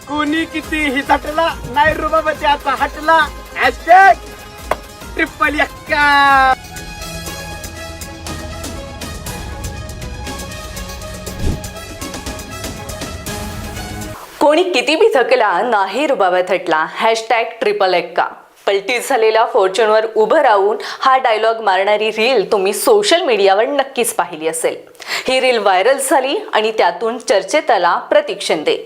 कोणी कितीही झटला नाही रुबाबाचा हटला हॅशटॅग ट्रिपल एक्का. कोणी किती बी थकला नाही रुबाबात हटला हॅशटॅग ट्रिपल एक्का. पलटी झालेल्या फॉर्च्यूनवर उभं राहून हा डायलॉग मारणारी रील तुम्ही सोशल मीडियावर नक्कीच पाहिली असेल. ही रील व्हायरल झाली आणि त्यातून चर्चेत आला प्रतीक शिंदे.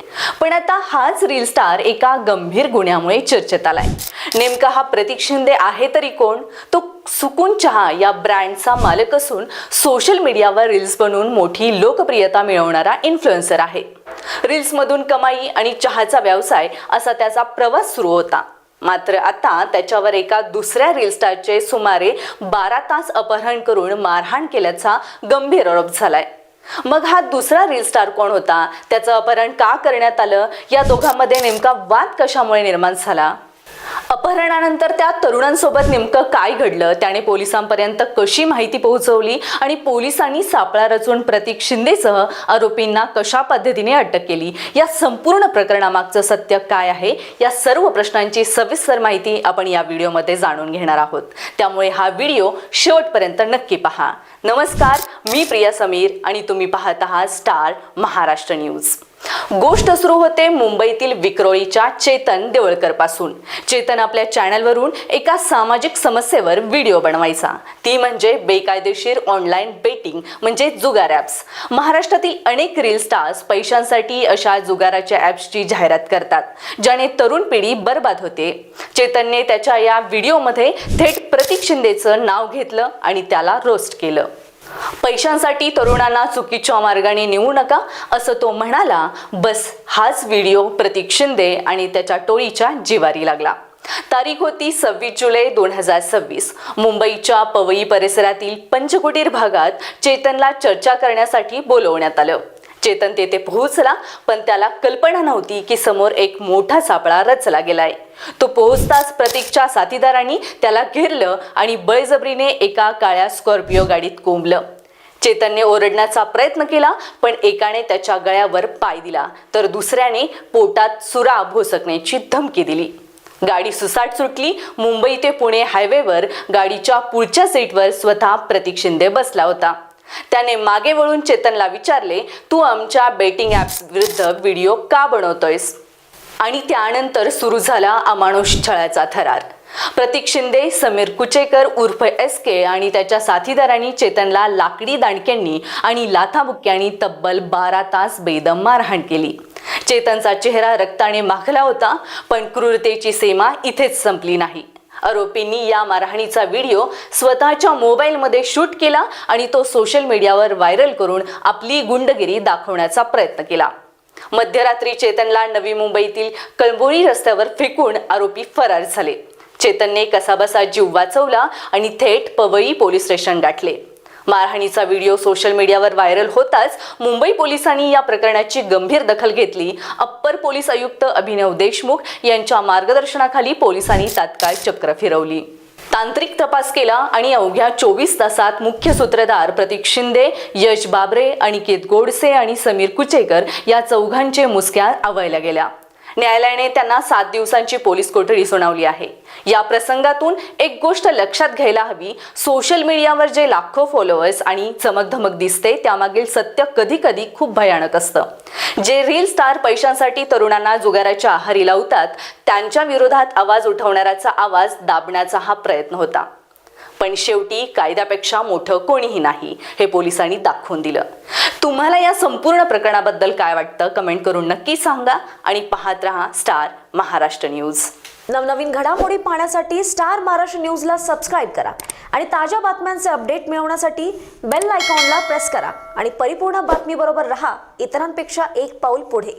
पण आता हाच रील स्टार एका गंभीर गुन्ह्यामुळे चर्चेत आलाय. नेमका हा प्रतीक शिंदे आहे तरी कोण? तो सुकून चहा या ब्रँडचा मालक असून सोशल मीडियावर रील्स बनवून मोठी लोकप्रियता मिळवणारा इन्फ्लुएन्सर आहे. रील्समधून कमाई आणि चहाचा व्यवसाय असा त्याचा प्रवास सुरू होता. मात्र आता त्याच्यावर एका दुसऱ्या रील स्टारचे सुमारे 12 तास अपहरण करून मारहाण केल्याचा गंभीर आरोप झालाय. मग हा दुसरा रील स्टार कोण होता? त्याचं अपहरण का करण्यात आलं? या दोघांमध्ये नेमका वाद कशामुळे निर्माण झाला? अपहरणानंतर त्या तरुणांसोबत नेमकं काय घडलं? त्याने पोलिसांपर्यंत कशी माहिती पोहोचवली आणि पोलिसांनी सापळा रचून प्रतीक शिंदेसह आरोपींना कशा पद्धतीने अटक केली? या संपूर्ण प्रकरणामागचं सत्य काय आहे? या सर्व प्रश्नांची सविस्तर माहिती आपण या व्हिडिओमध्ये जाणून घेणार आहोत. त्यामुळे हा व्हिडिओ शेवटपर्यंत नक्की पहा. नमस्कार, मी प्रिया समीर आणि तुम्ही पाहत आहात स्टार महाराष्ट्र न्यूज. गोष्ट सुरू होते मुंबईतील विक्रोळीच्या चेतन देवळकर पासून. चेतन आपल्या चॅनलवरून एका सामाजिक समस्येवर व्हिडिओ बनवायचा. ती म्हणजे बेकायदेशीर ऑनलाईन बेटिंग म्हणजे जुगार ॲप्स. महाराष्ट्रातील अनेक रील स्टार्स पैशांसाठी अशा जुगाराच्या ॲप्सची जाहिरात करतात, ज्याने तरुण पिढी बर्बाद होते. चेतनने त्याच्या या व्हिडिओमध्ये थेट प्रतीक शिंदेचं नाव घेतलं आणि त्याला रोस्ट केलं. पैशांसाठी तरुणांना चुकीच्या मार्गाने नेऊ नका असं तो म्हणाला. बस हाच व्हिडिओ प्रतीक शिंदे आणि त्याच्या टोळीच्या जिवारी लागला. तारीख होती 26 जुलै 2026. मुंबईच्या पवई परिसरातील पंचकुटीर भागात चेतनला चर्चा करण्यासाठी बोलवण्यात आलं. चेतन तेथे पोहोचला, पण त्याला कल्पना नव्हती की समोर एक मोठा सापळा रचला गेलाय. तो पोहोचताच प्रतीकच्या साथीदारांनी त्याला घेरलं आणि बळजबरीने एका काळ्या स्कॉर्पिओ गाडीत कोंबलं. चेतनने ओरडण्याचा प्रयत्न केला, पण एकाने त्याच्या गळ्यावर पाय दिला तर दुसऱ्याने पोटात सुरा भोसकण्याची धमकी दिली. गाडी सुसाट सुटली. मुंबई ते पुणे हायवेवर गाडीच्या पुढच्या सीटवर स्वतः प्रतीक शिंदे बसला होता. त्याने मागे वळून चेतनला विचारले, तू आमच्या बेटिंग ॲप्स विरुद्ध व्हिडिओ का बनवतोयस? आणि त्यानंतर सुरू झाला अमानुष छळाचा थरार. प्रतीक शिंदे, समीर कुचेकर उर्फ SK आणि त्याच्या साथीदारांनी चेतनला लाकडी दांडक्यांनी आणि लाथाबुक्क्यांनी तब्बल 12 तास बेदम मारहाण केली. चेतनचा चेहरा रक्ताने माखला होता, पण क्रूरतेची सीमा इथेच संपली नाही. आरोपींनी या मारहाणीचा व्हिडिओ स्वतःच्या मोबाईलमध्ये शूट केला आणि तो सोशल मीडियावर व्हायरल करून आपली गुंडगिरी दाखवण्याचा प्रयत्न केला. मध्यरात्री चेतनला नवी मुंबईतील कळंबोळी रस्त्यावर फेकून आरोपी फरार झाले. चेतनने कसाबसा जीव वाचवला आणि थेट पवई पोलीस स्टेशन गाठले. मारहाणीचा व्हिडिओ सोशल मीडियावर व्हायरल होताच मुंबई पोलिसांनी या प्रकरणाची गंभीर दखल घेतली. अप्पर पोलीस आयुक्त अभिनव देशमुख यांच्या मार्गदर्शनाखाली पोलिसांनी तात्काळ चक्र फिरवली. तांत्रिक तपास केला आणि अवघ्या 24 तासात मुख्य सूत्रधार प्रतीक शिंदे, यश बाबरे, अनिकेत गोडसे आणि समीर कुचेकर या चौघांचे मुसक्या आवळल्या गेल्या. न्यायालयाने त्यांना 7 दिवसांची पोलीस कोठडी सुनावली आहे. या प्रसंगातून एक गोष्ट लक्षात घ्यायला हवी, सोशल मीडियावर जे लाखो फॉलोअर्स आणि चमकधमक दिसते त्यामागील सत्य कधी कधी खूप भयानक असतं. जे रील स्टार पैशांसाठी तरुणांना जुगाराच्या आहारी लावतात त्यांच्या विरोधात आवाज उठवणाऱ्याचा आवाज दाबण्याचा हा प्रयत्न होता. पण शेवटी कायद्यापेक्षा मोठं कोणीही नाही हे पोलिसांनी दाखवून दिलं. तुम्हाला या संपूर्ण प्रकरणाबद्दल काय वाटतं? कमेंट करून नक्की सांगा आणि पाहत रहा स्टार महाराष्ट्र न्यूज. नवनवीन घडामोडी पाहण्यासाठी स्टार महाराष्ट्र न्यूजला सबस्क्राईब करा आणि ताज्या बातम्यांचे अपडेट मिळवण्यासाठी बेल आयकॉनला प्रेस करा आणि परिपूर्ण बातमीबरोबर रहा, इतरांपेक्षा एक पाऊल पुढे.